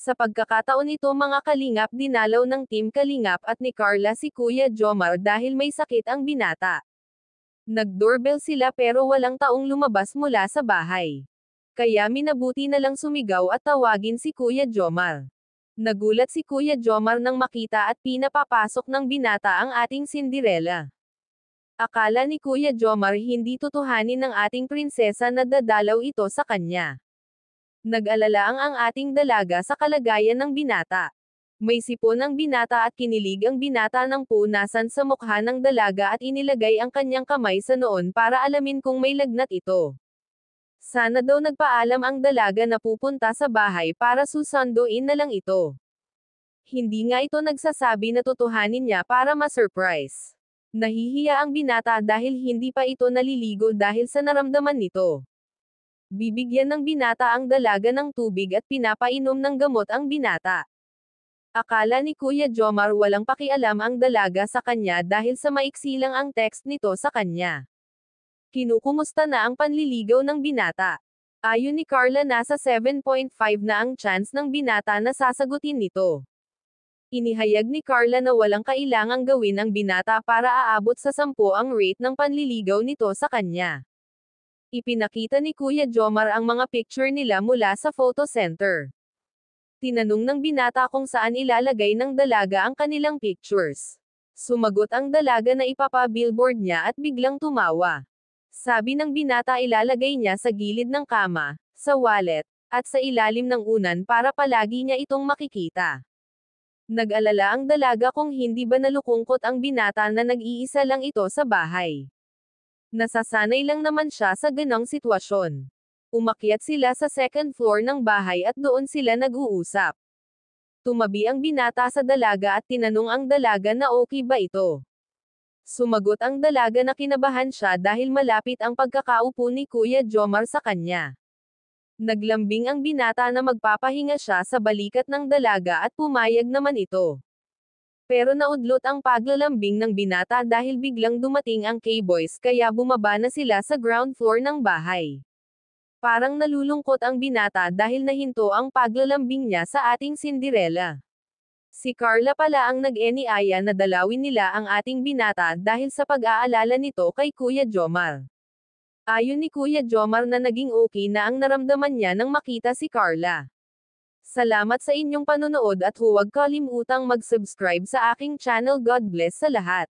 Sa pagkakataon ito mga kalingap, dinalaw ng Team Kalingap at ni Carla si Kuya Jomar dahil may sakit ang binata. Nag-doorbell sila pero walang taong lumabas mula sa bahay. Kaya minabuti na lang sumigaw at tawagin si Kuya Jomar. Nagulat si Kuya Jomar nang makita at pinapapasok ng binata ang ating Cinderella. Akala ni Kuya Jomar hindi tutuhanin ng ating prinsesa na dadalaw ito sa kanya. Nag-alala ang ating dalaga sa kalagayan ng binata. May sipon ang binata at kinilig ang binata ng punasan sa mukha ng dalaga at inilagay ang kanyang kamay sa noon para alamin kung may lagnat ito. Sana daw nagpaalam ang dalaga na pupunta sa bahay para susunduin na lang ito. Hindi nga ito nagsasabi na tutuhanin niya para ma-surprise. Nahihiya ang binata dahil hindi pa ito naliligo dahil sa naramdaman nito. Bibigyan ng binata ang dalaga ng tubig at pinapainom ng gamot ang binata. Akala ni Kuya Jomar walang pakialam ang dalaga sa kanya dahil sa maiksi lang ang text nito sa kanya. Kinukumusta na ang panliligaw ng binata. Ayon ni Carla nasa 7.5 na ang chance ng binata na sasagutin nito. Inihayag ni Carla na walang kailangang gawin ang binata para aabot sa 10 ang rate ng panliligaw nito sa kanya. Ipinakita ni Kuya Jomar ang mga picture nila mula sa photo center. Tinanong ng binata kung saan ilalagay ng dalaga ang kanilang pictures. Sumagot ang dalaga na ipapa-billboard niya at biglang tumawa. Sabi ng binata ilalagay niya sa gilid ng kama, sa wallet, at sa ilalim ng unan para palagi niya itong makikita. Nag-alala ang dalaga kung hindi ba nalukungkot ang binata na nag-iisa lang ito sa bahay. Nasasanay lang naman siya sa ganong sitwasyon. Umakyat sila sa second floor ng bahay at doon sila nag-uusap. Tumabi ang binata sa dalaga at tinanong ang dalaga na okay ba ito. Sumagot ang dalaga na kinabahan siya dahil malapit ang pagkakaupo ni Kuya Jomar sa kanya. Naglambing ang binata na magpapahinga siya sa balikat ng dalaga at pumayag naman ito. Pero naudlot ang paglalambing ng binata dahil biglang dumating ang K-boys kaya bumaba na sila sa ground floor ng bahay. Parang nalulungkot ang binata dahil nahinto ang paglalambing niya sa ating Cinderella. Si Carla pala ang nag-eniaya na dalawin nila ang ating binata dahil sa pag-aalala nito kay Kuya Jomar. Ayon ni Kuya Jomar na naging okay na ang naramdaman niya nang makita si Carla. Salamat sa inyong panonood at huwag kalimutang mag-subscribe sa aking channel. God bless sa lahat.